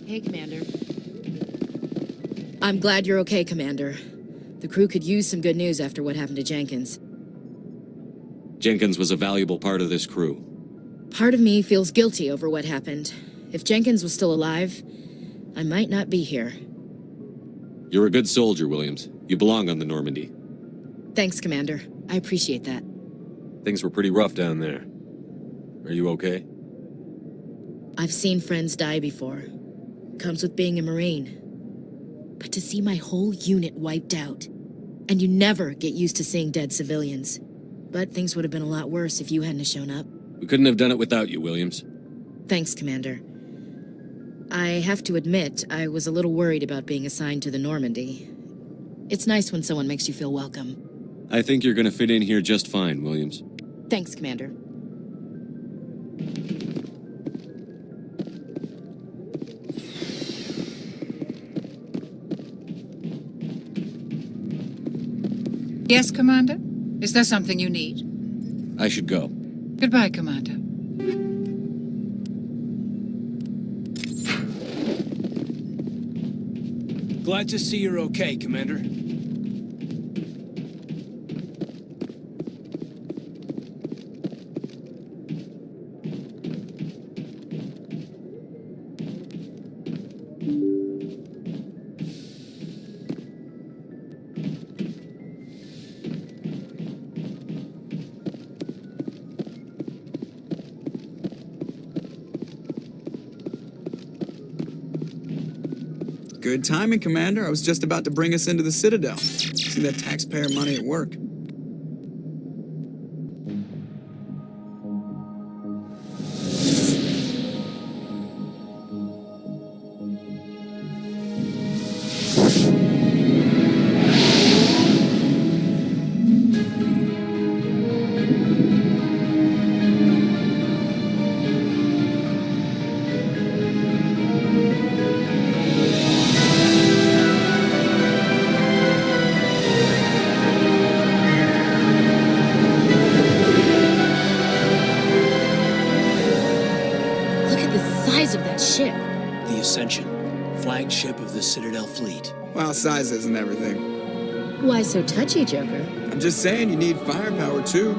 Hey, Commander. I'm glad you're okay, Commander. The crew could use some good news after what happened to Jenkins. Jenkins was a valuable part of this crew. Part of me feels guilty over what happened. If Jenkins was still alive, I might not be here. You're a good soldier, Williams. You belong on the Normandy. Thanks, Commander. I appreciate that. Things were pretty rough down there. Are you okay? I've seen friends die before. Comes with being a Marine. But to see my whole unit wiped out, and you never get used to seeing dead civilians. But things would have been a lot worse if you hadn't shown up. We couldn't have done it without you, Williams. Thanks, Commander. I have to admit, I was a little worried about being assigned to the Normandy. It's nice when someone makes you feel welcome. I think you're gonna fit in here just fine, Williams. Thanks, Commander. Yes, Commander? Is there something you need? I should go. Goodbye, Commander. Glad to see you're okay, Commander. Good timing, Commander. I was just about to bring us into the Citadel. See that taxpayer money at work. Flagship of the Citadel fleet. Well, size isn't everything. Why so touchy, Joker? I'm just saying you need firepower, too.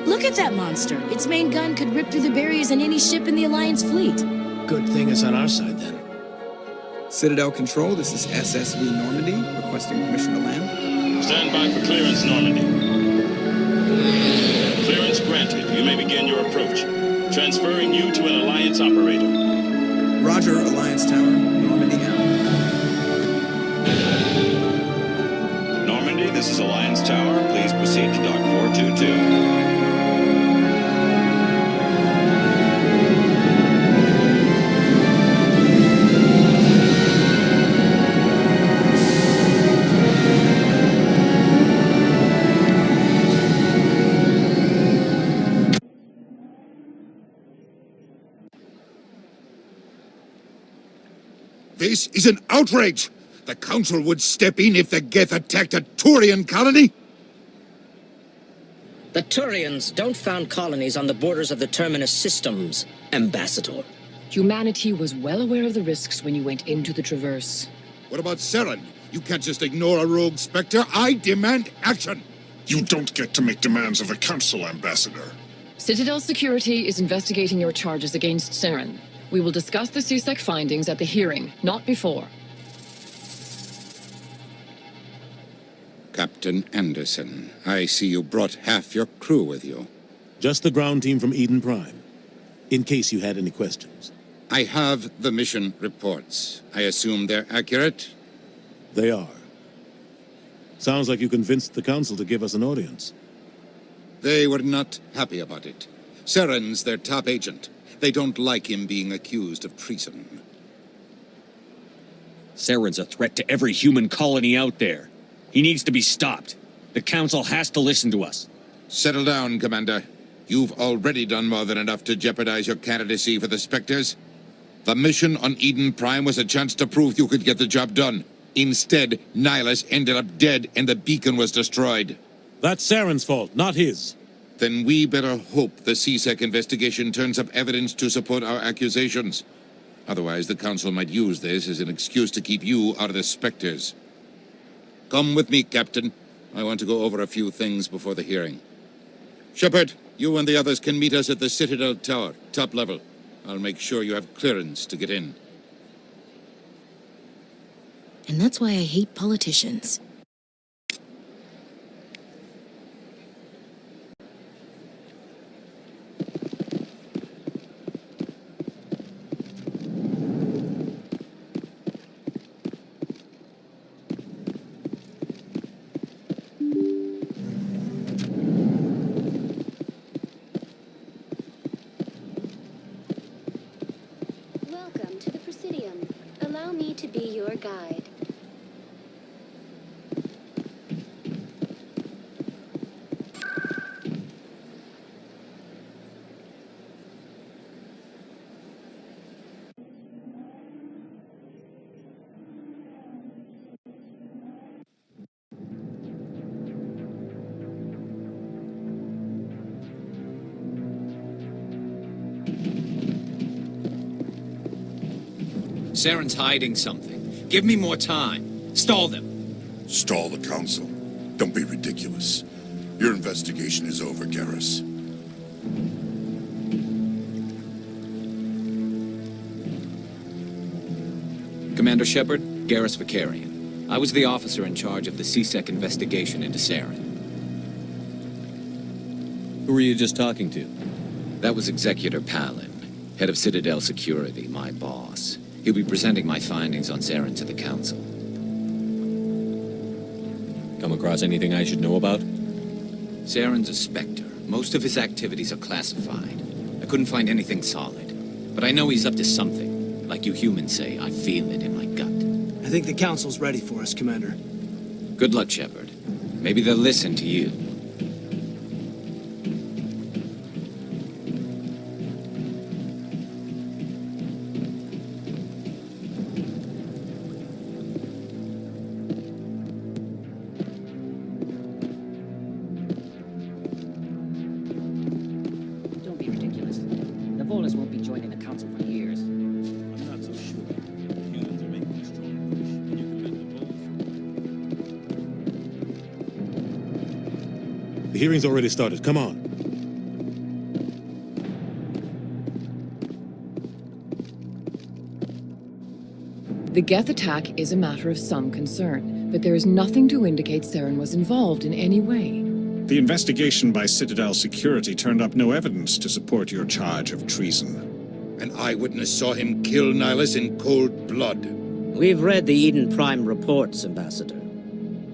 Look at that monster. Its main gun could rip through the barriers in any ship in the Alliance fleet. Good thing it's on our side, then. Citadel Control, this is SSV Normandy, requesting permission to land. Stand by for clearance, Normandy. Clearance granted. You may begin your approach. Transferring you to an Alliance operator. Roger, Alliance Tower, Normandy out. Normandy, this is Alliance Tower. Please proceed to Dock 422. This is an outrage! The Council would step in if the Geth attacked a Turian colony? The Turians don't found colonies on the borders of the Terminus systems, Ambassador. Humanity was well aware of the risks when you went into the Traverse. What about Saren? You can't just ignore a rogue Spectre. I demand action! You don't get to make demands of the Council, Ambassador. Citadel Security is investigating your charges against Saren. We will discuss the CSEC findings at the hearing, not before. Captain Anderson, I see you brought half your crew with you. Just the ground team from Eden Prime, in case you had any questions. I have the mission reports. I assume they're accurate? They are. Sounds like you convinced the Council to give us an audience. They were not happy about it. Saren's their top agent. They don't like him being accused of treason. Saren's a threat to every human colony out there. He needs to be stopped. The Council has to listen to us. Settle down, Commander. You've already done more than enough to jeopardize your candidacy for the Spectres. The mission on Eden Prime was a chance to prove you could get the job done. Instead, Nihilus ended up dead and the beacon was destroyed. That's Saren's fault, not his. Then we better hope the CSEC investigation turns up evidence to support our accusations. Otherwise, the Council might use this as an excuse to keep you out of the Spectres. Come with me, Captain. I want to go over a few things before the hearing. Shepard, you and the others can meet us at the Citadel Tower, top level. I'll make sure you have clearance to get in. And that's why I hate politicians. Welcome to the Presidium. Allow me to be your guide. Saren's hiding something. Give me more time. Stall them. Stall the Council. Don't be ridiculous. Your investigation is over, Garrus. Commander Shepard, Garrus Vakarian. I was the officer in charge of the CSEC investigation into Saren. Who were you just talking to? That was Executor Palin, head of Citadel Security, my boss. He'll be presenting my findings on Saren to the Council. Come across anything I should know about? Saren's a Spectre. Most of his activities are classified. I couldn't find anything solid. But I know he's up to something. Like you humans say, I feel it in my gut. I think the Council's ready for us, Commander. Good luck, Shepard. Maybe they'll listen to you. Don't be ridiculous. The Volus won't be joining the Council for years. I'm not so sure. Humans are making a strong push, and you can make the Volus. The hearing's already started. Come on. The Geth attack is a matter of some concern, but there is nothing to indicate Saren was involved in any way. The investigation by Citadel Security turned up no evidence to support your charge of treason. An eyewitness saw him kill Nihilus in cold blood. We've read the Eden Prime reports, Ambassador.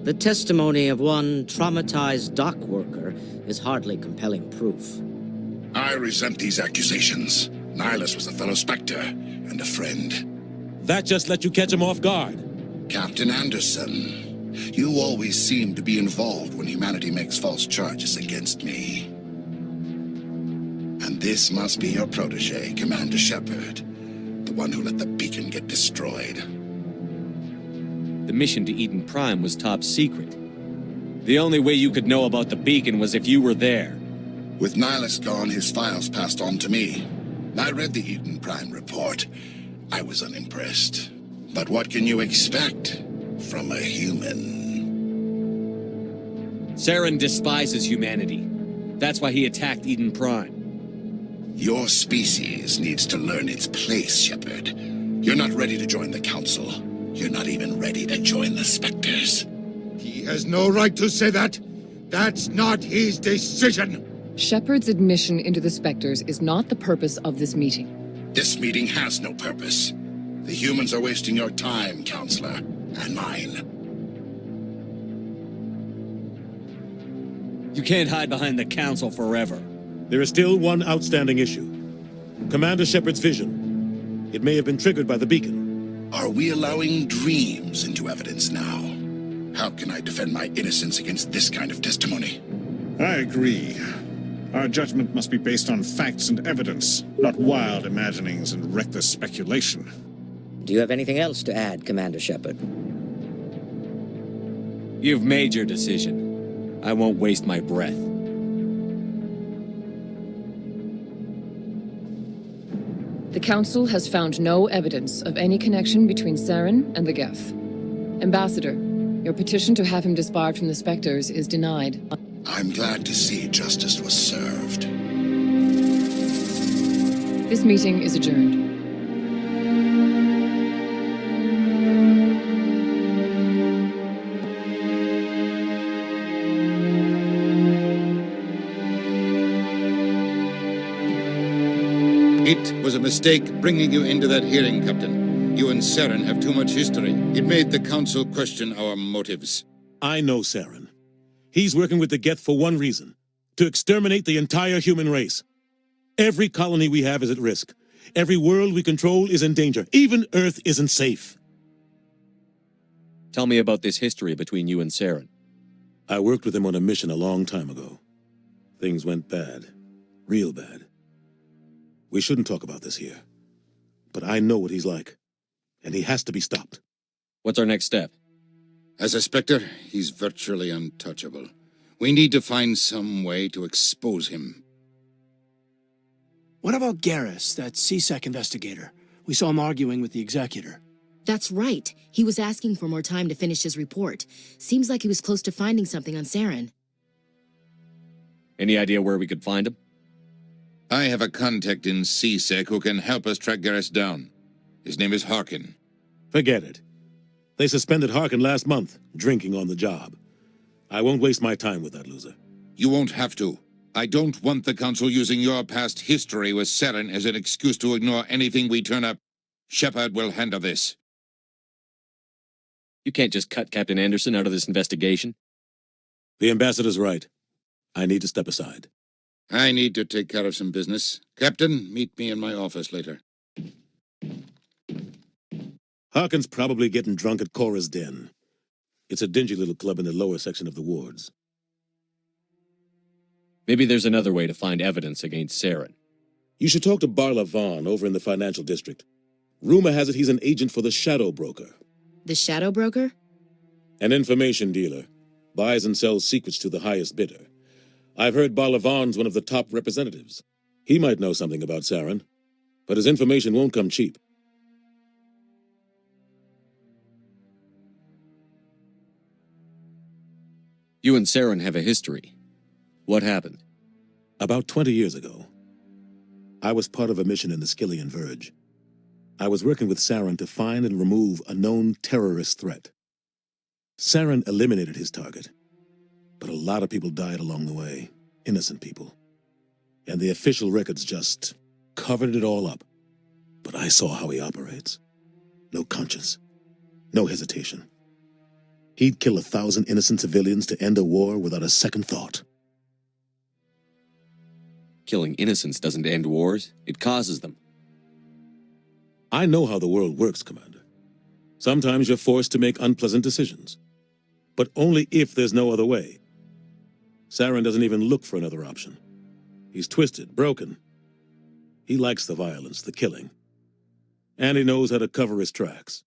The testimony of one traumatized dock worker is hardly compelling proof. I resent these accusations. Nihilus was a fellow Spectre and a friend. That just let you catch him off guard. Captain Anderson, you always seem to be involved when humanity makes false charges against me. And this must be your protege, Commander Shepard, the one who let the beacon get destroyed. The mission to Eden Prime was top secret. The only way you could know about the beacon was if you were there. With Nihilus gone, his files passed on to me. I read the Eden Prime report. I was unimpressed. But what can you expect from a human? Saren despises humanity. That's why he attacked Eden Prime. Your species needs to learn its place, Shepard. You're not ready to join the Council. You're not even ready to join the Spectres. He has no right to say that. That's not his decision. Shepard's admission into the Spectres is not the purpose of this meeting. This meeting has no purpose. The humans are wasting your time, Counselor, and mine. You can't hide behind the Council forever. There is still one outstanding issue. Commander Shepard's vision. It may have been triggered by the beacon. Are we allowing dreams into evidence now? How can I defend my innocence against this kind of testimony? I agree. Our judgment must be based on facts and evidence, not wild imaginings and reckless speculation. Do you have anything else to add, Commander Shepard? You've made your decision. I won't waste my breath. The Council has found no evidence of any connection between Saren and the Geth. Ambassador, your petition to have him disbarred from the Spectres is denied. I'm glad to see justice was served. This meeting is adjourned. It was a mistake bringing you into that hearing, Captain. You and Saren have too much history. It made the Council question our motives. I know Saren. He's working with the Geth for one reason: to exterminate the entire human race. Every colony we have is at risk. Every world we control is in danger. Even Earth isn't safe. Tell me about this history between you and Saren. I worked with him on a mission a long time ago. Things went bad. Real bad. We shouldn't talk about this here. But I know what he's like. And he has to be stopped. What's our next step? As a Spectre, he's virtually untouchable. We need to find some way to expose him. What about Garrus, that CSEC investigator? We saw him arguing with the Executor. That's right. He was asking for more time to finish his report. Seems like he was close to finding something on Saren. Any idea where we could find him? I have a contact in CSEC who can help us track Garrus down. His name is Harkin. Forget it. They suspended Harkin last month, drinking on the job. I won't waste my time with that loser. You won't have to. I don't want the Council using your past history with Saren as an excuse to ignore anything we turn up. Shepard will handle this. You can't just cut Captain Anderson out of this investigation. The ambassador's right. I need to step aside. I need to take care of some business. Captain, meet me in my office later. Harkin's probably getting drunk at Cora's Den. It's a dingy little club in the lower section of the wards. Maybe there's another way to find evidence against Saren. You should talk to Barla Vaughn over in the financial district. Rumor has it he's an agent for the Shadow Broker. The Shadow Broker? An information dealer. Buys and sells secrets to the highest bidder. I've heard Barla Vaughn's one of the top representatives. He might know something about Saren, but his information won't come cheap. You and Saren have a history. What happened? About 20 years ago, I was part of a mission in the Skillian Verge. I was working with Saren to find and remove a known terrorist threat. Saren eliminated his target, but a lot of people died along the way, innocent people. And the official records just covered it all up. But I saw how he operates. No conscience, no hesitation. He'd kill 1,000 innocent civilians to end a war without a second thought. Killing innocents doesn't end wars, it causes them. I know how the world works, Commander. Sometimes you're forced to make unpleasant decisions. But only if there's no other way. Saren doesn't even look for another option. He's twisted, broken. He likes the violence, the killing. And he knows how to cover his tracks.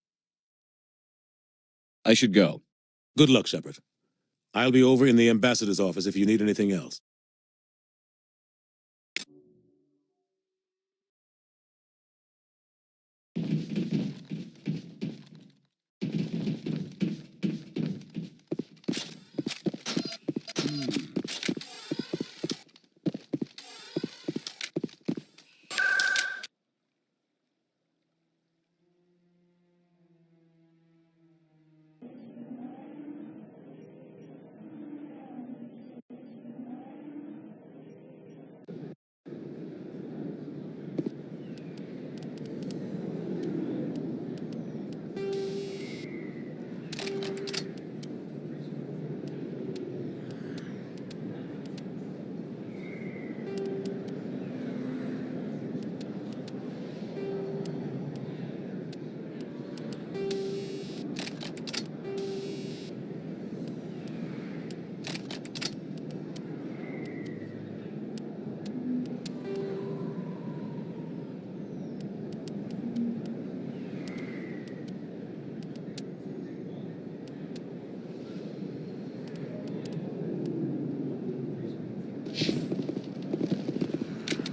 I should go. Good luck, Shepard. I'll be over in the ambassador's office if you need anything else.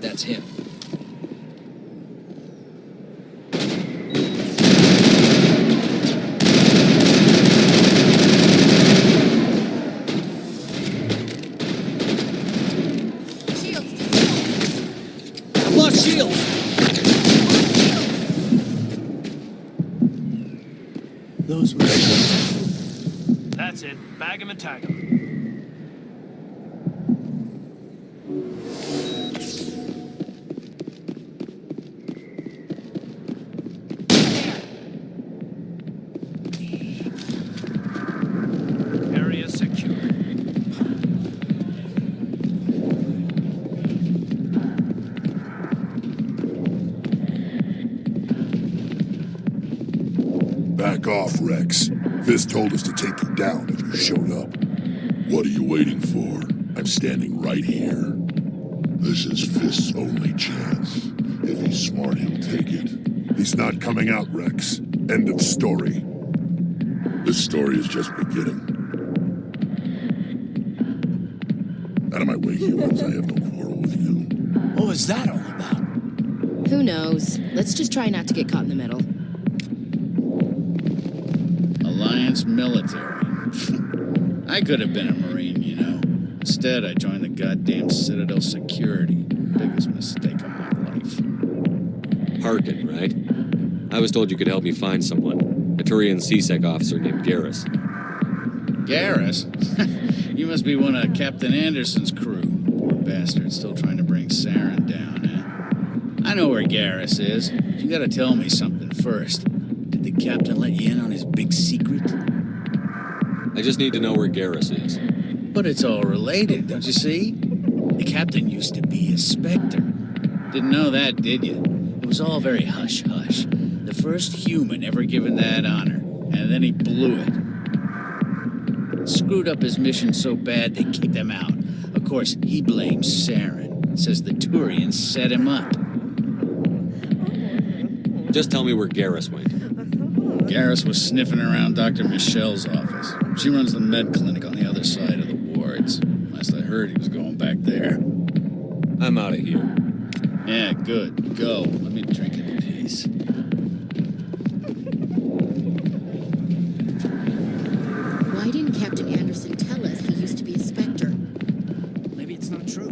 That's him. Those were the That's it. Bag 'em and tag 'em. Area secure. Back off, Rex. Fist told us to take you down if you showed up. What are you waiting for? I'm standing right here. This is Fist's only chance. If he's smart, he'll take it. He's not coming out, Rex. End of story. This story is just beginning. Out of my way, humans. I have no quarrel with you. What was that all about? Who knows? Let's just try not to get caught in the middle. Alliance military. I could have been a Marine, you know. Instead, I joined the goddamn Citadel security. Biggest mistake of my life. Harkin, right? I was told you could help me find someone. A Turian CSEC officer named Garrus. Garrus? You must be one of Captain Anderson's crew. Poor bastard, still trying to bring Saren down, eh? I know where Garrus is. You gotta tell me something first. Did the captain let you in on his big secret? I just need to know where Garrus is. But it's all related, don't you see? The captain used to be a Spectre. Didn't know that, did you? It was all very hush-hush. The first human ever given that honor, and then he blew it. Screwed up his mission so bad they kicked him out. Of course, he blames Saren. Says the Turians set him up. Just tell me where Garrus went. Garrus was sniffing around Dr. Michelle's office. She runs the med clinic on the other side of the wards. Last I heard, he was going back there. I'm out of here. Yeah, good. Go. Let me drink in peace. Why didn't Captain Anderson tell us he used to be a Spectre? Maybe it's not true.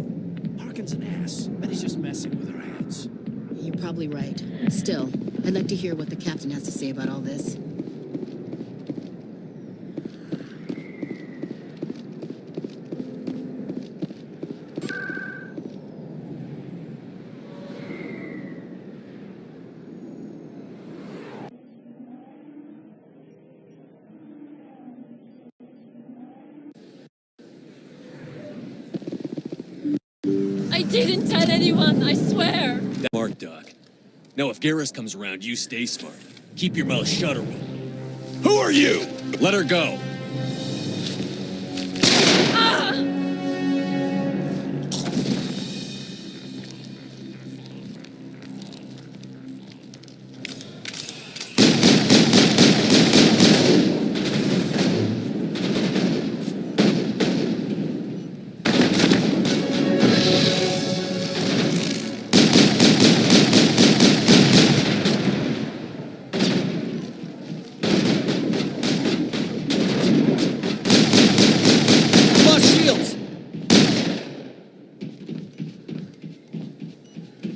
Harkin's an ass. Bet he's just messing with our heads. You're probably right. Still, I'd like to hear what the captain has to say about all this. I didn't tell anyone, I swear. Mark, Doc. Now, if Garrus comes around, you stay smart. Keep your mouth shut or we'll... Who are you? Let her go.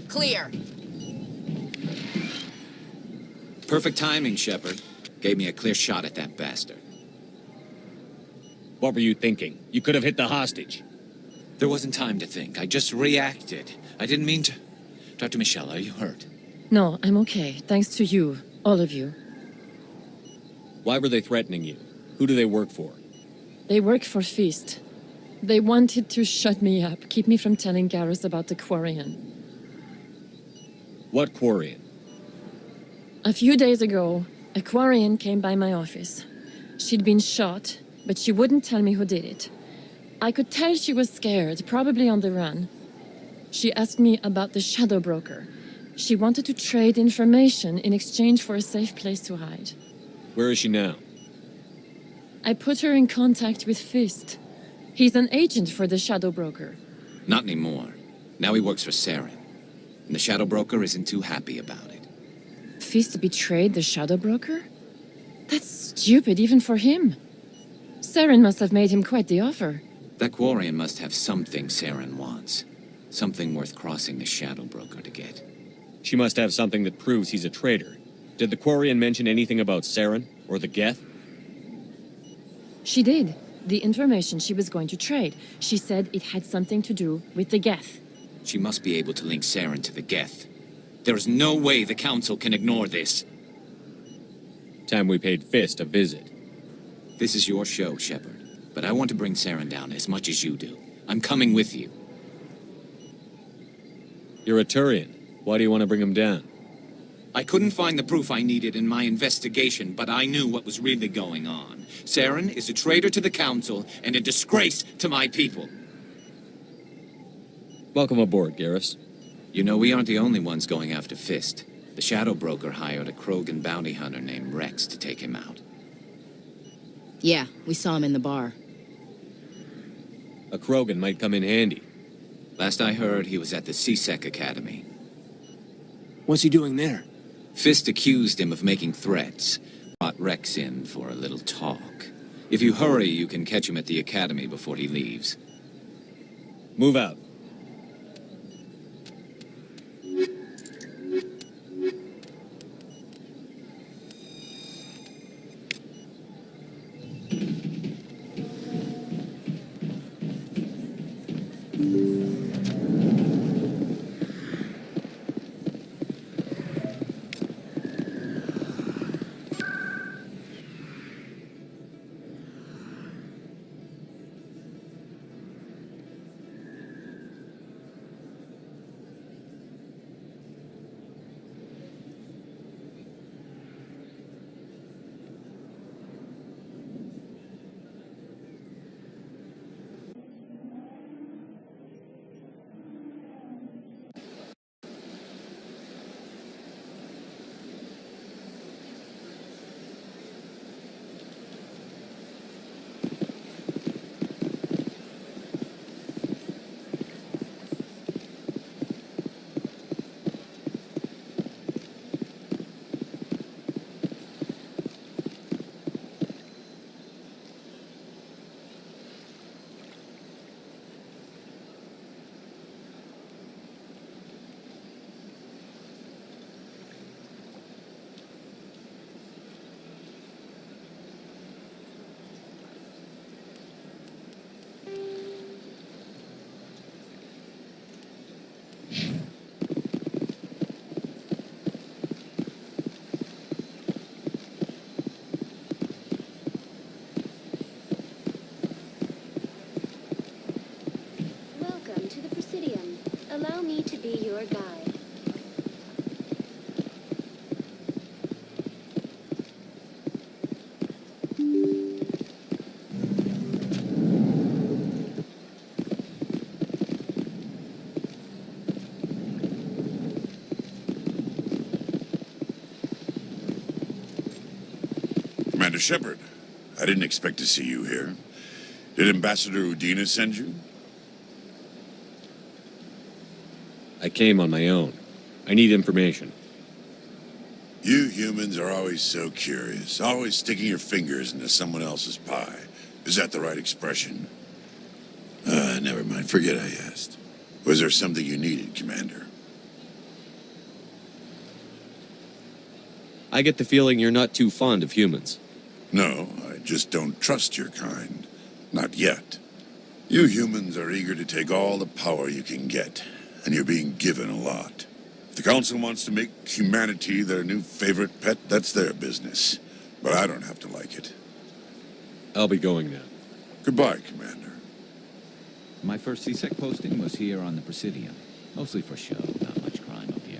Clear. Perfect timing, Shepard. Gave me a clear shot at that bastard. What were you thinking? You could have hit the hostage. There wasn't time to think. I just reacted. I didn't mean to... Dr. Michelle, are you hurt? No, I'm okay. Thanks to you. All of you. Why were they threatening you? Who do they work for? They work for Feast. They wanted to shut me up, keep me from telling Garrus about the Quarian. What Quarian? A few days ago, a Quarian came by my office. She'd been shot, but she wouldn't tell me who did it. I could tell she was scared, probably on the run. She asked me about the Shadow Broker. She wanted to trade information in exchange for a safe place to hide. Where is she now? I put her in contact with Fist. He's an agent for the Shadow Broker. Not anymore. Now he works for Saren. And the Shadow Broker isn't too happy about it. Fist betrayed the Shadow Broker? That's stupid even for him. Saren must have made him quite the offer. That Quarian must have something Saren wants. Something worth crossing the Shadow Broker to get. She must have something that proves he's a traitor. Did the Quarian mention anything about Saren or the Geth? She did. The information she was going to trade. She said it had something to do with the Geth. She must be able to link Saren to the Geth. There is no way the Council can ignore this. Time we paid Fist a visit. This is your show, Shepard. But I want to bring Saren down as much as you do. I'm coming with you. You're a Turian. Why do you want to bring him down? I couldn't find the proof I needed in my investigation, but I knew what was really going on. Saren is a traitor to the Council and a disgrace to my people. Welcome aboard, Garrus. You know, we aren't the only ones going after Fist. The Shadow Broker hired a Krogan bounty hunter named Rex to take him out. Yeah, we saw him in the bar. A Krogan might come in handy. Last I heard, he was at the CSEC Academy. What's he doing there? Fist accused him of making threats. Brought Rex in for a little talk. If you hurry, you can catch him at the Academy before he leaves. Move out. Welcome to the Presidium. Allow me to be your guide. Commander Shepard, I didn't expect to see you here. Did Ambassador Udina send you? I came on my own. I need information. You humans are always so curious, always sticking your fingers into someone else's pie. Is that the right expression? Never mind. Forget I asked. Was there something you needed, Commander? I get the feeling you're not too fond of humans. No, I just don't trust your kind. Not yet. You humans are eager to take all the power you can get, and you're being given a lot. If the Council wants to make humanity their new favorite pet, that's their business. But I don't have to like it. I'll be going now. Goodbye, Commander. My first CSEC posting was here on the Presidium. Mostly for show, not much crime up here.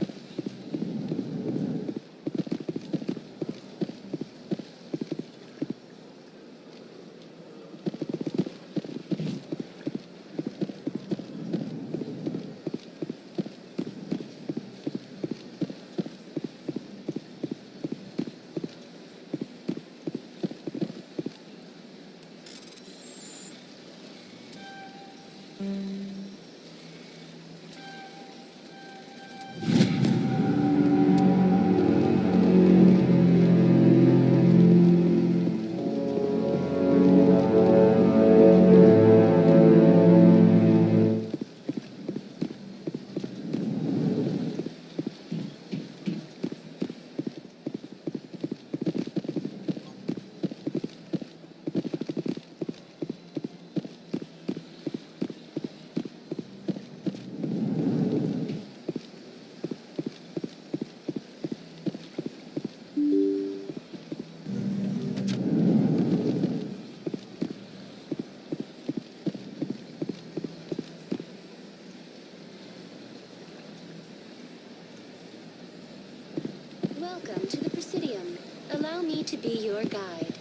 Welcome to the Presidium. Allow me to be your guide.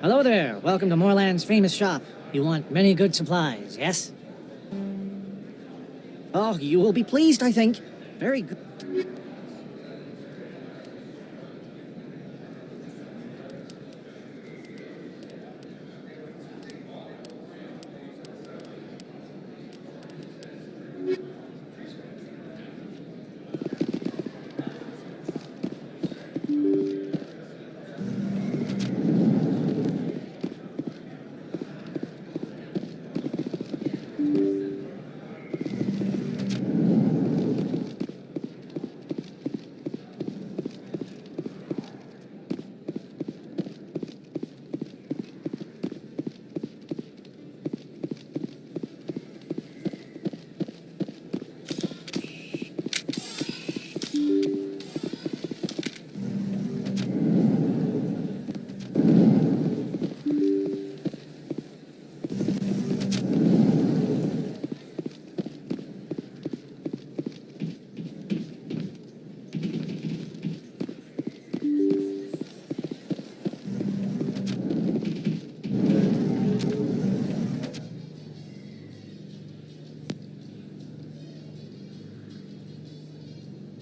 Hello there. Welcome to Moorland's famous shop. You want many good supplies, yes? Oh, you will be pleased, I think. Very good.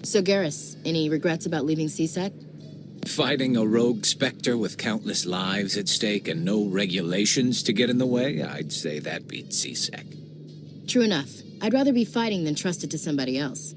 So, Garrus, any regrets about leaving CSEC? Fighting a rogue Spectre with countless lives at stake and no regulations to get in the way, I'd say that beats CSEC. True enough. I'd rather be fighting than trusted to somebody else.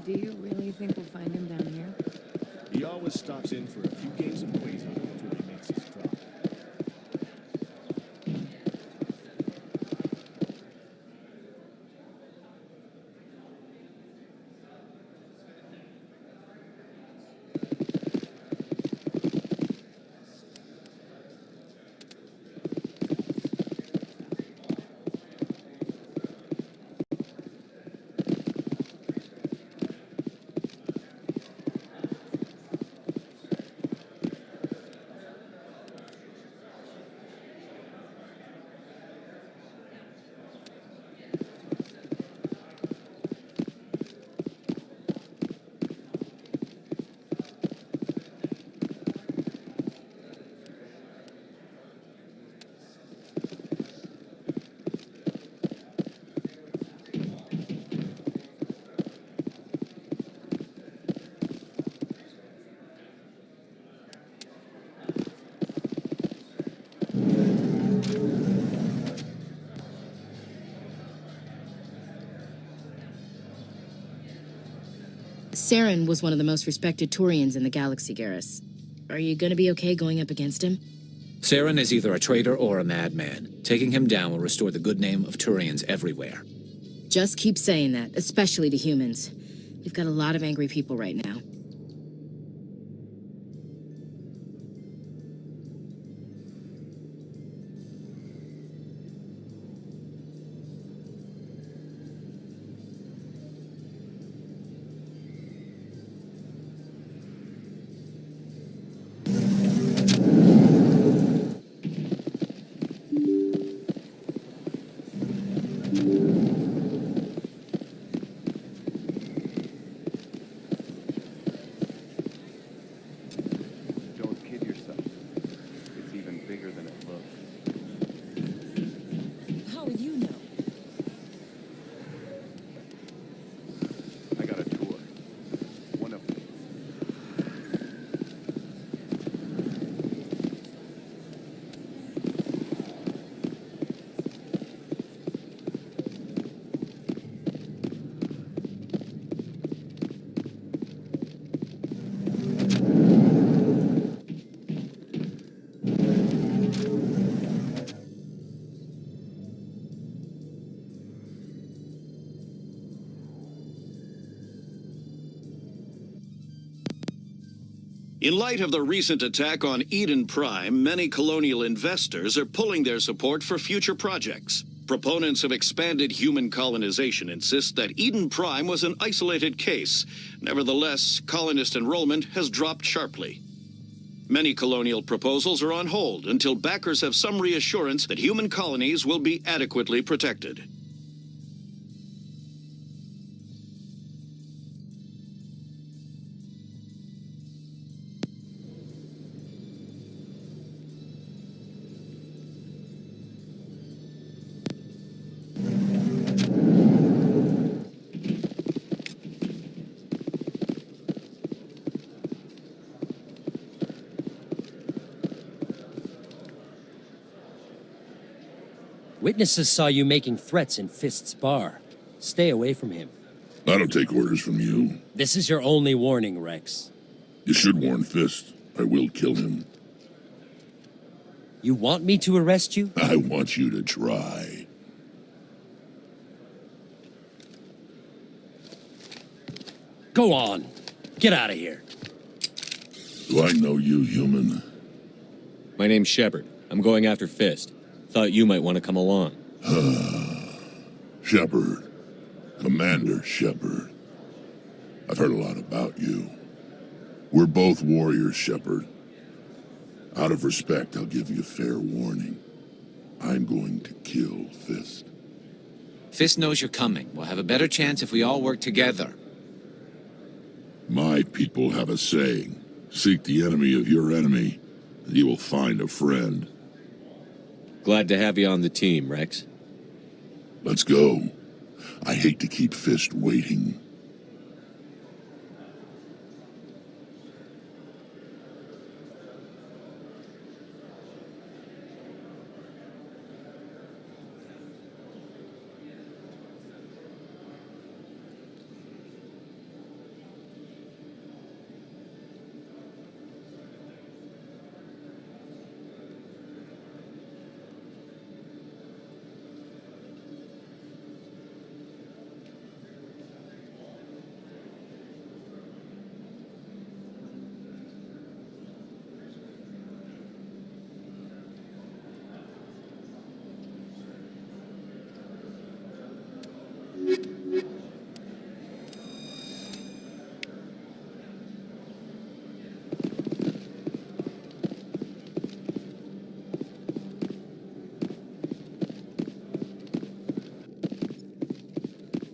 Do you really think we'll find him down here? He always stops in for a few games of Quasar before he makes his drop. Saren was one of the most respected Turians in the galaxy, Garrus. Are you gonna be okay going up against him? Saren is either a traitor or a madman. Taking him down will restore the good name of Turians everywhere. Just keep saying that, especially to humans. We've got a lot of angry people right now. Don't kid yourself. It's even bigger than it looks. How would you know? I got a tour. One of them. In light of the recent attack on Eden Prime, many colonial investors are pulling their support for future projects. Proponents of expanded human colonization insist that Eden Prime was an isolated case. Nevertheless, colonist enrollment has dropped sharply. Many colonial proposals are on hold until backers have some reassurance that human colonies will be adequately protected. Witnesses saw you making threats in Fist's bar. Stay away from him. I don't take orders from you. This is your only warning, Rex. You should warn Fist. I will kill him. You want me to arrest you? I want you to try. Go on. Get out of here. Do I know you, human? My name's Shepard. I'm going after Fist. Thought you might want to come along. Shepard. Commander Shepard. I've heard a lot about you. We're both warriors, Shepard. Out of respect, I'll give you fair warning. I'm going to kill Fist. Fist knows you're coming. We'll have a better chance if we all work together. My people have a saying. Seek the enemy of your enemy, and you will find a friend. Glad to have you on the team, Rex. Let's go. I hate to keep Fist waiting.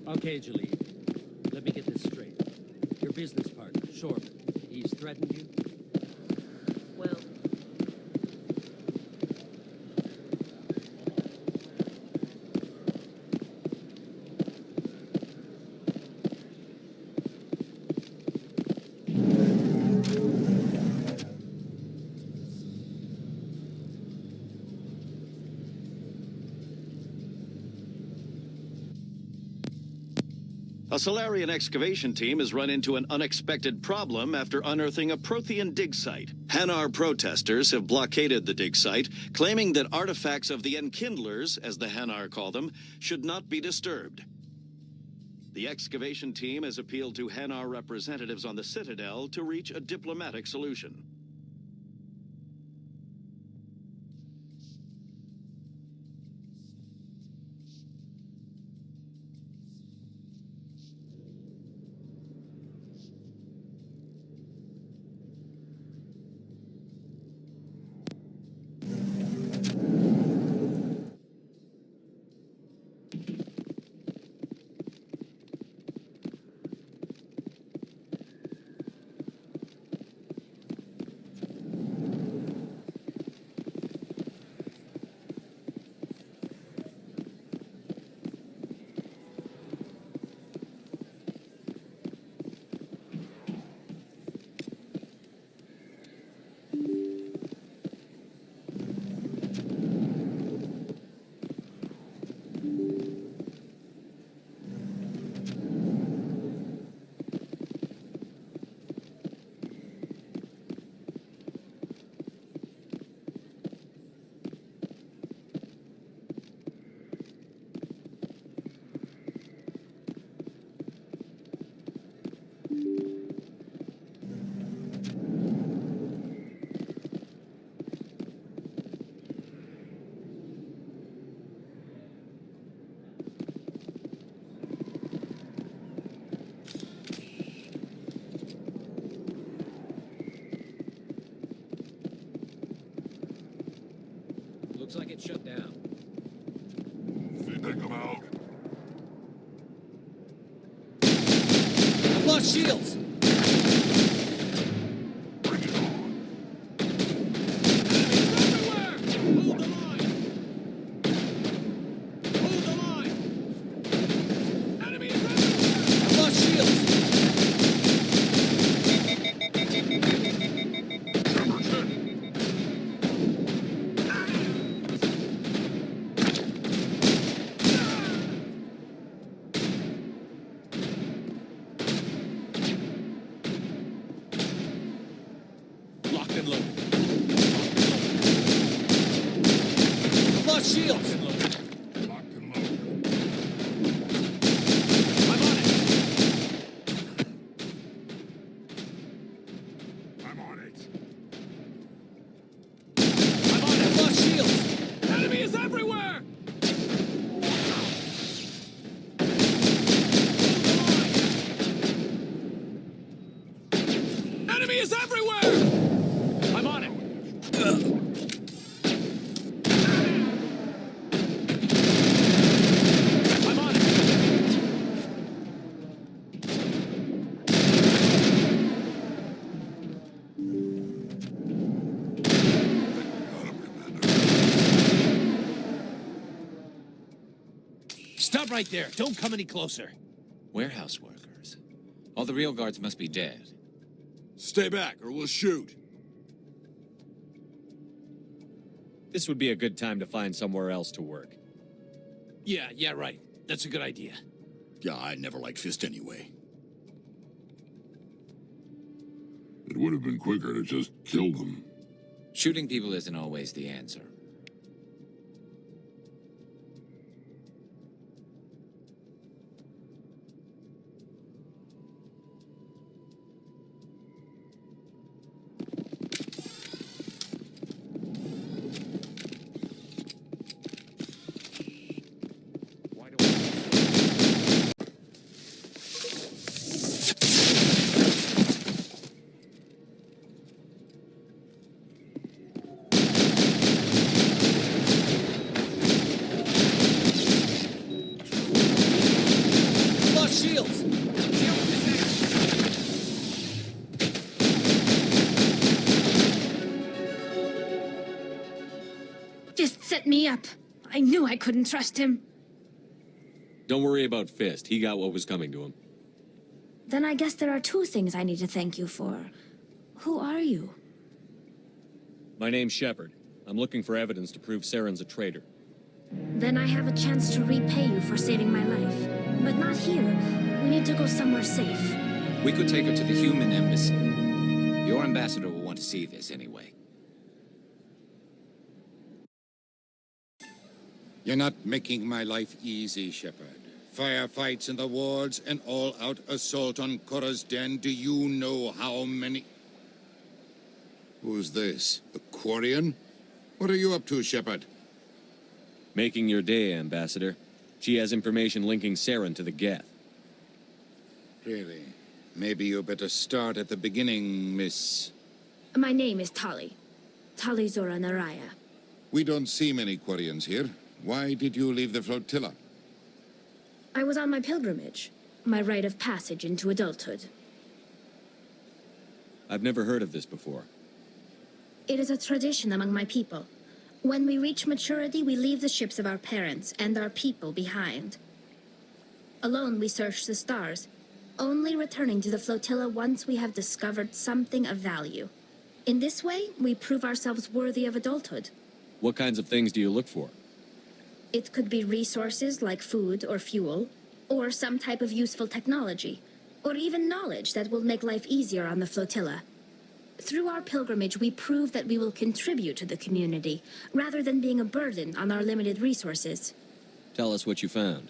Okay, Jaleel. Let me get this straight. Your business partner, Shorman, he's threatened you? Well, A Solarian excavation team has run into an unexpected problem after unearthing a Prothean dig site. Hanar protesters have blockaded the dig site, claiming that artifacts of the Enkindlers, as the Hanar call them, should not be disturbed. The excavation team has appealed to Hanar representatives on the Citadel to reach a diplomatic solution. Looks like it's shut down. Think they come out? I've lost shields! Shields! Stop right there. Don't come any closer. Warehouse workers. All the real guards must be dead. Stay back, or we'll shoot. This would be a good time to find somewhere else to work. Yeah, right. That's a good idea. Yeah, I never liked Fist anyway. It would have been quicker to just kill them. Shooting people isn't always the answer. Fist set me up. I knew I couldn't trust him. Don't worry about Fist. He got what was coming to him. Then I guess there are two things I need to thank you for. Who are you? My name's Shepard. I'm looking for evidence to prove Saren's a traitor. Then I have a chance to repay you for saving my life. But not here. We need to go somewhere safe. We could take her to the human embassy. Your ambassador will want to see this anyway. You're not making my life easy, Shepard. Firefights in the wards, an all-out assault on Korra's den. Do you know how many... Who's this? A Quarian? What are you up to, Shepard? Making your day, Ambassador. She has information linking Saren to the Geth. Really? Maybe you better start at the beginning, Miss... My name is Tali. Tali Zora Naraya. We don't see many Quarians here. Why did you leave the flotilla? I was on my pilgrimage. My rite of passage into adulthood. I've never heard of this before. It is a tradition among my people. When we reach maturity, we leave the ships of our parents and our people behind. Alone, we search the stars, only returning to the flotilla once we have discovered something of value. In this way, we prove ourselves worthy of adulthood. What kinds of things do you look for? It could be resources like food or fuel, or some type of useful technology, or even knowledge that will make life easier on the flotilla. Through our pilgrimage, we prove that we will contribute to the community, rather than being a burden on our limited resources. Tell us what you found.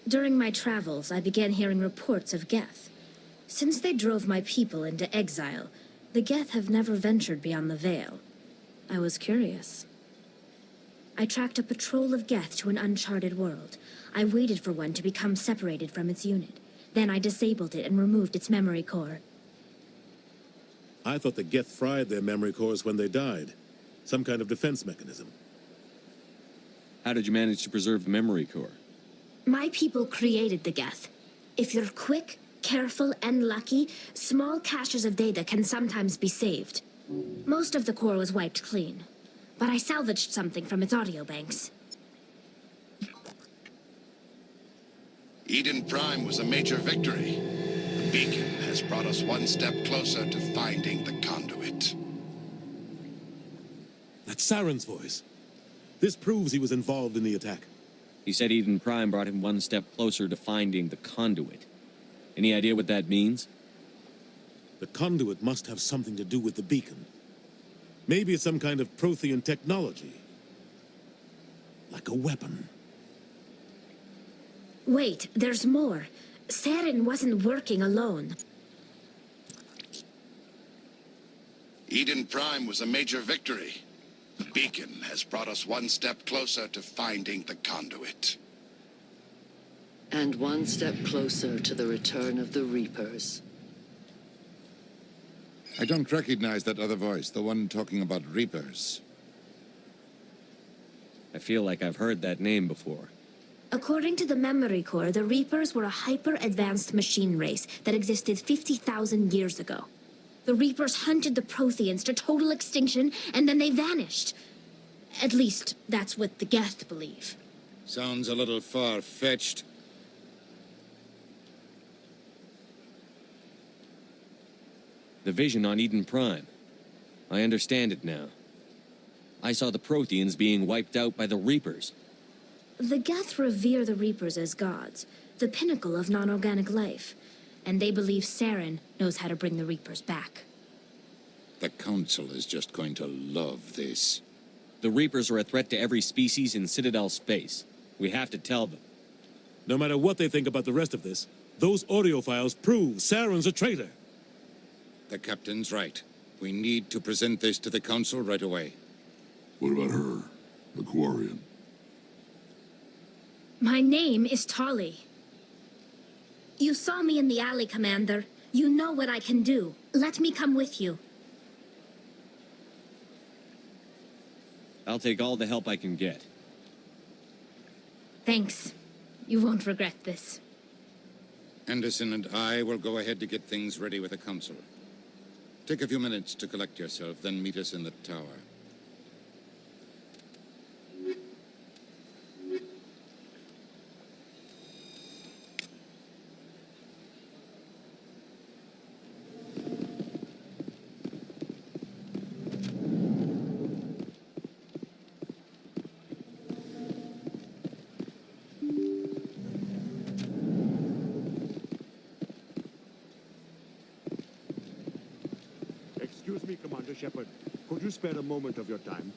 During my travels, I began hearing reports of Geth. Since they drove my people into exile, the Geth have never ventured beyond the Veil. I was curious. I tracked a patrol of Geth to an uncharted world. I waited for one to become separated from its unit. Then I disabled it and removed its memory core. I thought the Geth fried their memory cores when they died. Some kind of defense mechanism. How did you manage to preserve the memory core? My people created the Geth. If you're quick, careful, and lucky, small caches of data can sometimes be saved. Most of the core was wiped clean, but I salvaged something from its audio banks. Eden Prime was a major victory. The beacon has brought us one step closer to finding the conduit. That's Saren's voice. This proves he was involved in the attack. He said Eden Prime brought him one step closer to finding the conduit. Any idea what that means? The conduit must have something to do with the beacon. Maybe it's some kind of Prothean technology. Like a weapon. Wait, there's more. Saren wasn't working alone. Eden Prime was a major victory. The beacon has brought us one step closer to finding the conduit. And one step closer to the return of the Reapers. I don't recognize that other voice, the one talking about Reapers. I feel like I've heard that name before. According to the memory core, the Reapers were a hyper-advanced machine race that existed 50,000 years ago. The Reapers hunted the Protheans to total extinction, and then they vanished. At least, that's what the Geth believe. Sounds a little far-fetched. The vision on Eden Prime. I understand it now. I saw the Protheans being wiped out by the Reapers. The Geth revere the Reapers as gods, the pinnacle of non-organic life, and they believe Saren knows how to bring the Reapers back. The Council is just going to love this. The Reapers are a threat to every species in Citadel space. We have to tell them. No matter what they think about the rest of this, those audio files prove Saren's a traitor. The Captain's right. We need to present this to the Council right away. What about her, the Quarian? My name is Tali. You saw me in the alley, Commander. You know what I can do. Let me come with you. I'll take all the help I can get. Thanks. You won't regret this. Anderson and I will go ahead to get things ready with the Council. Take a few minutes to collect yourself, then meet us in the tower. Shepard, could you spare a moment of your time?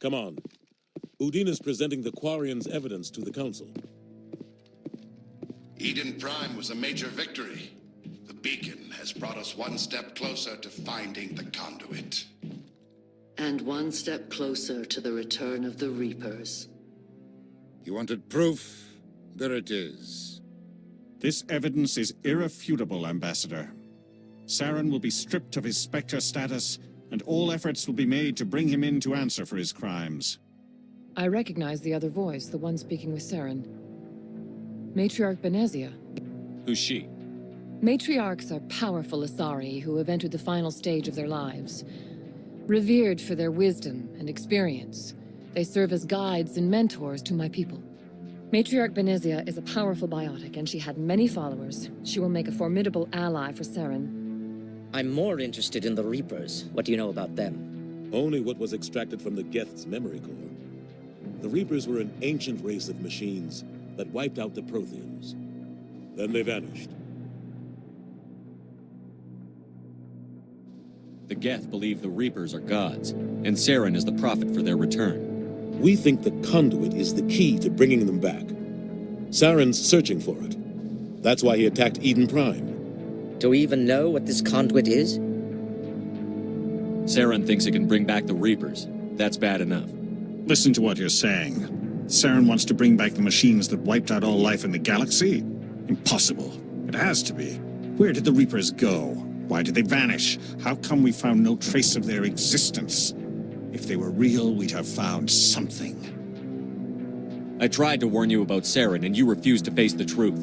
Come on. Udine is presenting the Quarians' evidence to the Council. Eden Prime was a major victory. The beacon has brought us one step closer to finding the conduit. And one step closer to the return of the Reapers. You wanted proof? There it is. This evidence is irrefutable, Ambassador. Saren will be stripped of his Spectre status, and all efforts will be made to bring him in to answer for his crimes. I recognize the other voice, the one speaking with Saren. Matriarch Benezia. Who's she? Matriarchs are powerful Asari who have entered the final stage of their lives. Revered for their wisdom and experience, they serve as guides and mentors to my people. Matriarch Benezia is a powerful biotic, and she had many followers. She will make a formidable ally for Saren. I'm more interested in the Reapers. What do you know about them? Only what was extracted from the Geth's memory core. The Reapers were an ancient race of machines that wiped out the Protheans. Then they vanished. The Geth believe the Reapers are gods, and Saren is the prophet for their return. We think the conduit is the key to bringing them back. Saren's searching for it. That's why he attacked Eden Prime. Do we even know what this conduit is? Saren thinks it can bring back the Reapers. That's bad enough. Listen to what you're saying. Saren wants to bring back the machines that wiped out all life in the galaxy? Impossible. It has to be. Where did the Reapers go? Why did they vanish? How come we found no trace of their existence? If they were real, we'd have found something. I tried to warn you about Saren, and you refused to face the truth.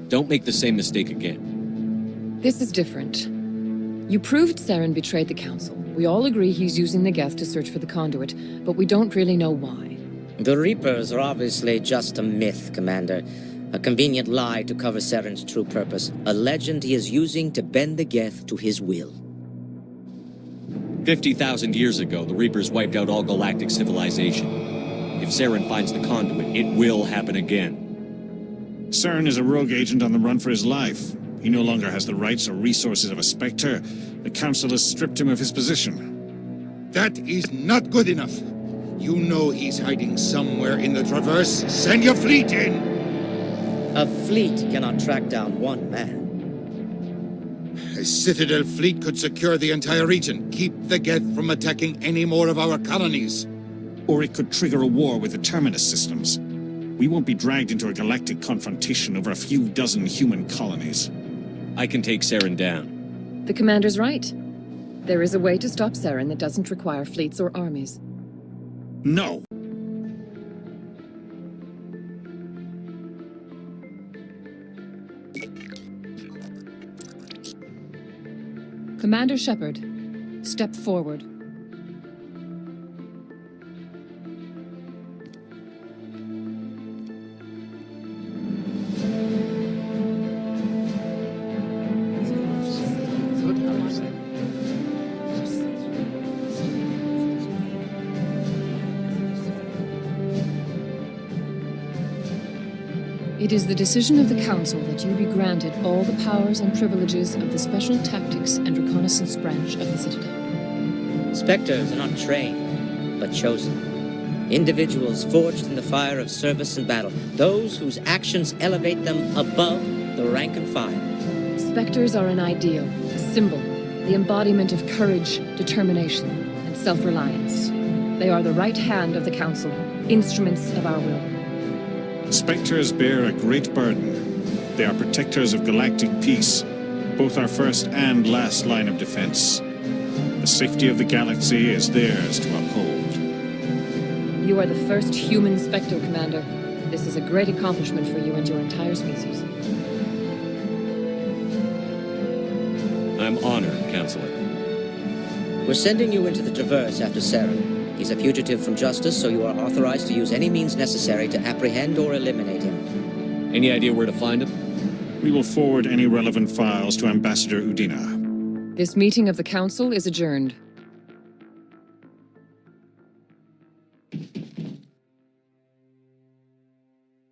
Don't make the same mistake again. This is different. You proved Saren betrayed the Council. We all agree he's using the Geth to search for the conduit, but we don't really know why. The Reapers are obviously just a myth, Commander. A convenient lie to cover Saren's true purpose. A legend he is using to bend the Geth to his will. 50,000 years ago, the Reapers wiped out all galactic civilization. If Saren finds the conduit, it will happen again. Saren is a rogue agent on the run for his life. He no longer has the rights or resources of a Spectre. The Council has stripped him of his position. That is not good enough. You know he's hiding somewhere in the Traverse. Send your fleet in! A fleet cannot track down one man. A Citadel fleet could secure the entire region, keep the Geth from attacking any more of our colonies. Or it could trigger a war with the Terminus systems. We won't be dragged into a galactic confrontation over a few dozen human colonies. I can take Saren down. The Commander's right. There is a way to stop Saren that doesn't require fleets or armies. No. Commander Shepard, step forward. It is the decision of the Council that you be granted all the powers and privileges of the Special Tactics and Reconnaissance Branch of the Citadel. Spectres are not trained, but chosen. Individuals forged in the fire of service and battle. Those whose actions elevate them above the rank and file. Spectres are an ideal, a symbol, the embodiment of courage, determination, and self-reliance. They are the right hand of the Council, instruments of our will. Spectres bear a great burden. They are protectors of galactic peace, both our first and last line of defense. The safety of the galaxy is theirs to uphold. You are the first human Spectre, Commander. This is a great accomplishment for you and your entire species. I'm honored, Counselor. We're sending you into the Traverse after Saren. He's a fugitive from justice, so you are authorized to use any means necessary to apprehend or eliminate him. Any idea where to find him? We will forward any relevant files to Ambassador Udina. This meeting of the Council is adjourned.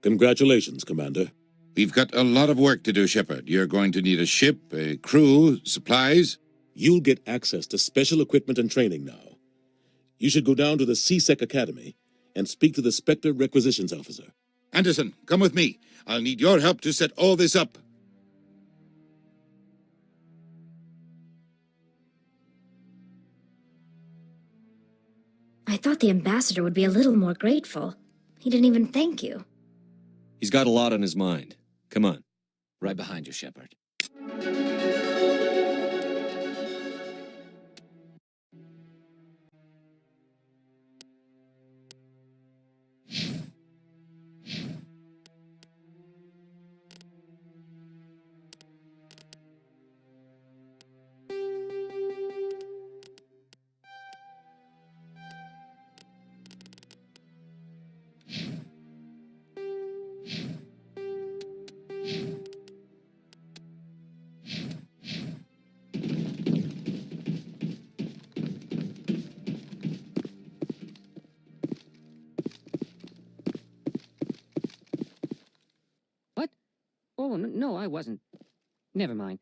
Congratulations, Commander. We've got a lot of work to do, Shepard. You're going to need a ship, a crew, supplies. You'll get access to special equipment and training now. You should go down to the C-Sec Academy and speak to the Spectre Requisitions Officer. Anderson, come with me. I'll need your help to set all this up. I thought the ambassador would be a little more grateful. He didn't even thank you. He's got a lot on his mind. Come on. Right behind you, Shepard. Oh, no, I wasn't. Never mind.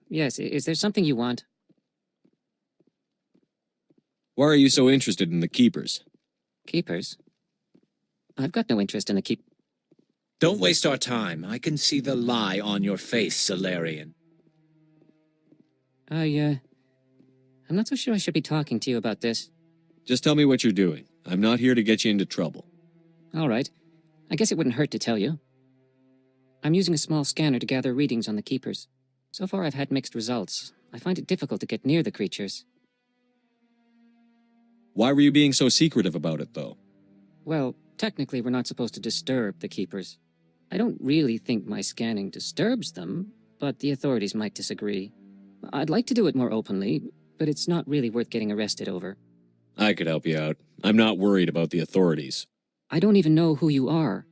Yes, is there something you want? Why are you so interested in the Keepers? Keepers? I've got no interest in the keep... Don't waste our time. I can see the lie on your face, Salarian. I'm not so sure I should be talking to you about this. Just tell me what you're doing. I'm not here to get you into trouble. All right. I guess it wouldn't hurt to tell you. I'm using a small scanner to gather readings on the Keepers. So far I've had mixed results. I find it difficult to get near the creatures. Why were you being so secretive about it, though? Well, technically we're not supposed to disturb the Keepers. I don't really think my scanning disturbs them, but the authorities might disagree. I'd like to do it more openly, but it's not really worth getting arrested over. I could help you out. I'm not worried about the authorities. I don't even know who you are.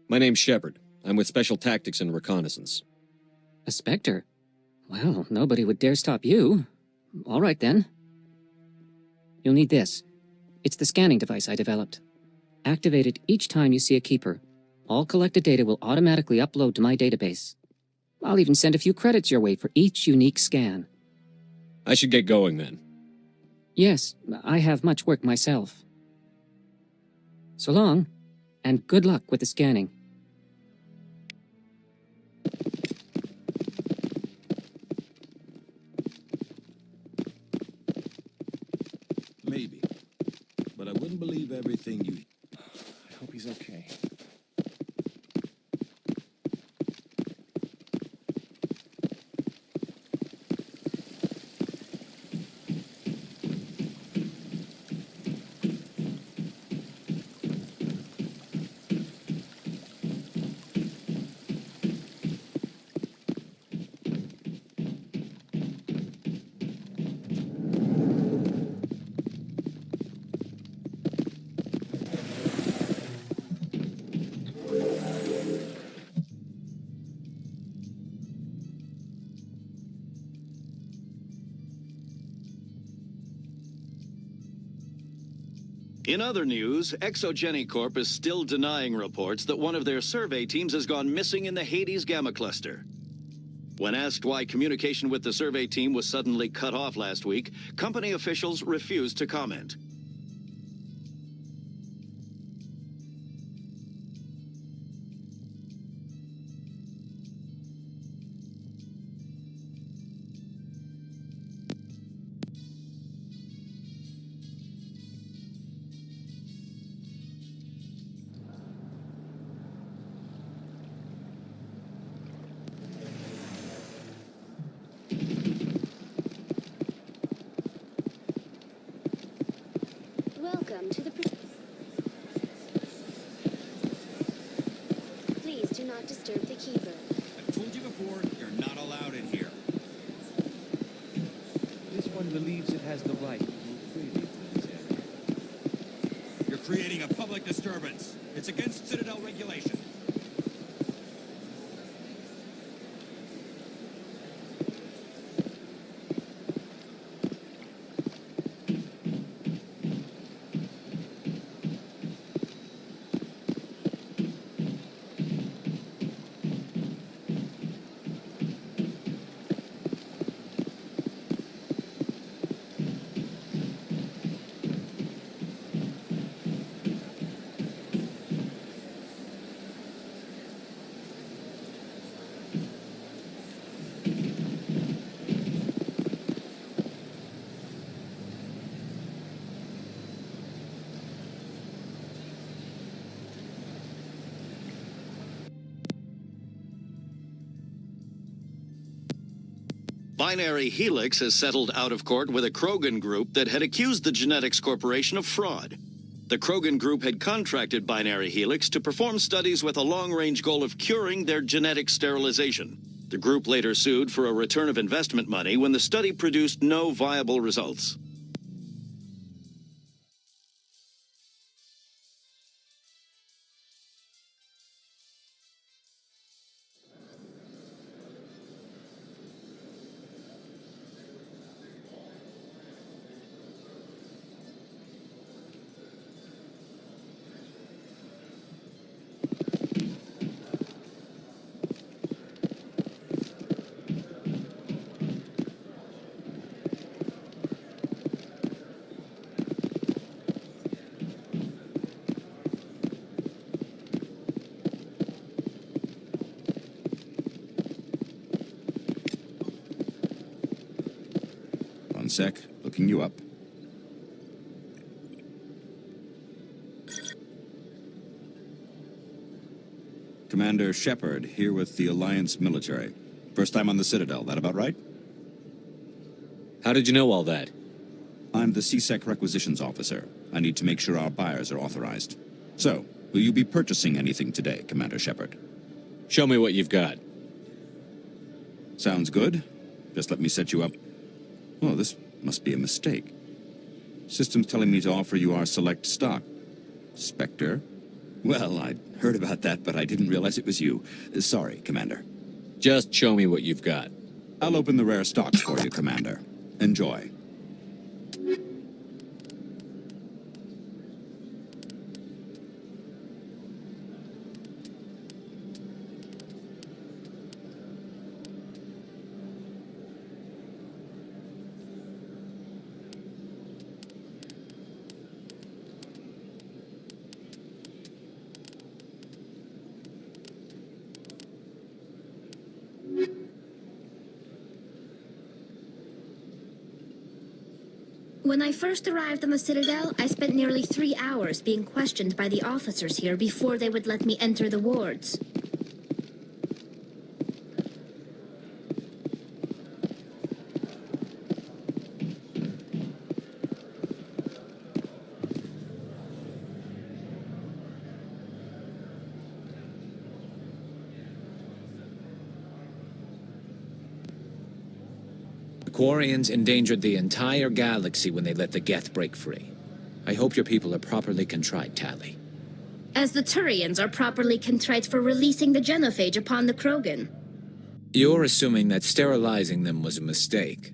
My name's Shepard. I'm with Special Tactics and Reconnaissance. A Spectre? Well, nobody would dare stop you. All right, then. You'll need this. It's the scanning device I developed. Activate it each time you see a Keeper. All collected data will automatically upload to my database. I'll even send a few credits your way for each unique scan. I should get going, then. Yes, I have much work myself. So long, and good luck with the scanning. Maybe. But I wouldn't believe everything you... I hope he's okay. In other news, Exogeny Corp is still denying reports that one of their survey teams has gone missing in the Hades Gamma Cluster. When asked why communication with the survey team was suddenly cut off last week, company officials refused to comment. to the... Please do not disturb the keeper. I've told you before, you're not allowed in here. This one believes it has the right to move freely through this area. You're creating a public disturbance. It's against Citadel regulation. Binary Helix has settled out of court with a Krogan group that had accused the Genetics Corporation of fraud. The Krogan group had contracted Binary Helix to perform studies with a long-range goal of curing their genetic sterilization. The group later sued for a return of investment money when the study produced no viable results. One sec, looking you up. Commander Shepard, here with the Alliance military. First time on the Citadel, that about right? How did you know all that? I'm the CSEC requisitions officer. I need to make sure our buyers are authorized. So, will you be purchasing anything today, Commander Shepard? Show me what you've got. Sounds good. Just let me set you up. Well, this must be a mistake. System's telling me to offer you our select stock. Spectre? Well, I'd heard about that, but I didn't realize it was you. Sorry, Commander. Just show me what you've got. I'll open the rare stocks for you, Commander. Enjoy. When I first arrived on the Citadel, I spent nearly 3 hours being questioned by the officers here before they would let me enter the wards. Quarians endangered the entire galaxy when they let the Geth break free. I hope your people are properly contrite, Tali. As the Turians are properly contrite for releasing the genophage upon the Krogan. You're assuming that sterilizing them was a mistake.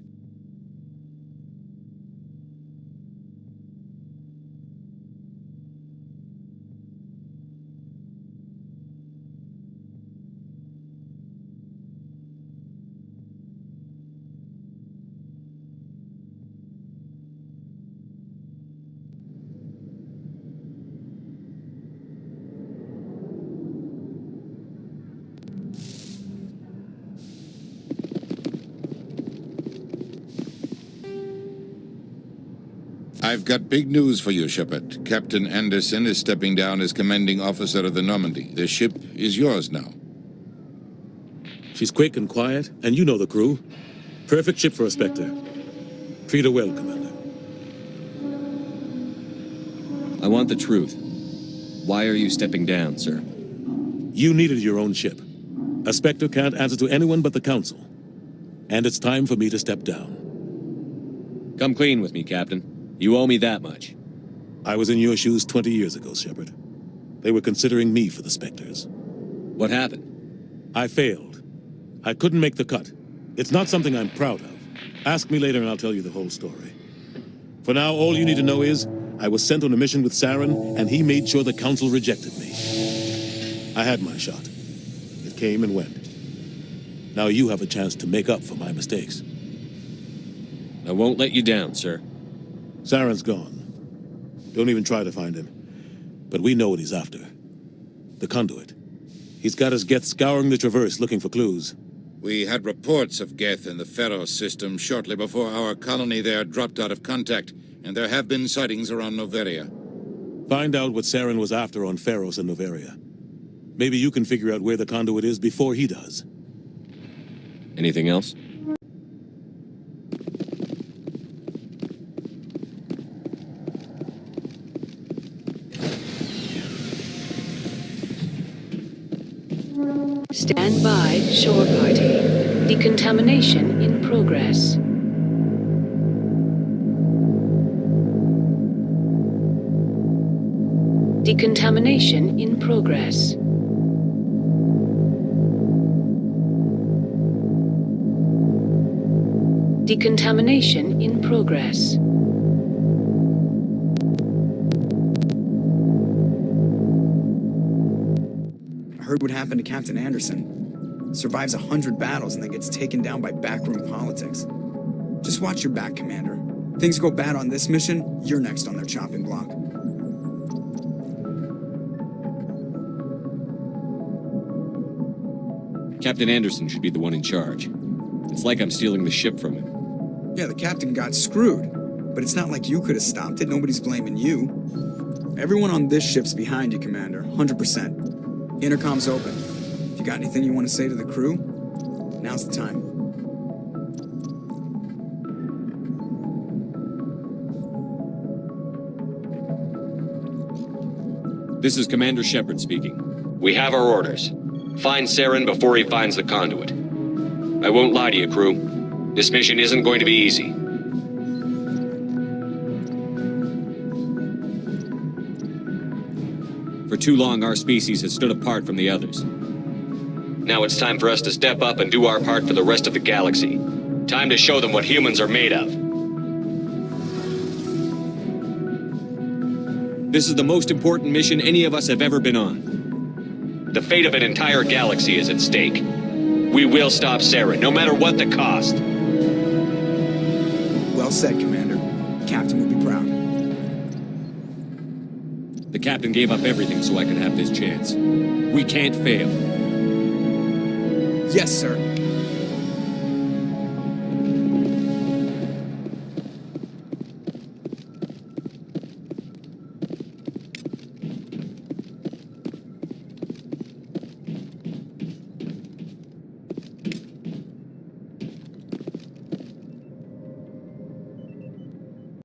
I've got big news for you, Shepard. Captain Anderson is stepping down as commanding officer of the Normandy. The ship is yours now. She's quick and quiet, and you know the crew. Perfect ship for a Spectre. Treat her well, Commander. I want the truth. Why are you stepping down, sir? You needed your own ship. A Spectre can't answer to anyone but the Council. And it's time for me to step down. Come clean with me, Captain. You owe me that much. I was in your shoes 20 years ago, Shepard. They were considering me for the Spectres. What happened? I failed. I couldn't make the cut. It's not something I'm proud of. Ask me later and I'll tell you the whole story. For now, all you need to know is, I was sent on a mission with Saren, and he made sure the Council rejected me. I had my shot. It came and went. Now you have a chance to make up for my mistakes. I won't let you down, sir. Saren's gone. Don't even try to find him. But we know what he's after. The Conduit. He's got his Geth scouring the Traverse looking for clues. We had reports of Geth in the Pharaoh system shortly before our colony there dropped out of contact, and there have been sightings around Noveria. Find out what Saren was after on Pharos and Noveria. Maybe you can figure out where the Conduit is before he does. Anything else? Stand by, shore party. Decontamination in progress. Decontamination in progress. Decontamination in progress. Heard what happened to Captain Anderson. Survives 100 battles and then gets taken down by backroom politics. Just watch your back, Commander. Things go bad on this mission, you're next on their chopping block. Captain Anderson should be the one in charge. It's like I'm stealing the ship from him. Yeah, the captain got screwed. But it's not like you could have stopped it. Nobody's blaming you. Everyone on this ship's behind you, Commander. 100%. Intercom's open. If you got anything you want to say to the crew, now's the time. This is Commander Shepard speaking. We have our orders. Find Saren before he finds the Conduit. I won't lie to you, crew. This mission isn't going to be easy. For too long, our species has stood apart from the others. Now it's time for us to step up and do our part for the rest of the galaxy. Time to show them what humans are made of. This is the most important mission any of us have ever been on. The fate of an entire galaxy is at stake. We will stop Saren, no matter what the cost. Well said, Commander. Captain would be proud. The captain gave up everything so I could have this chance. We can't fail. Yes, sir.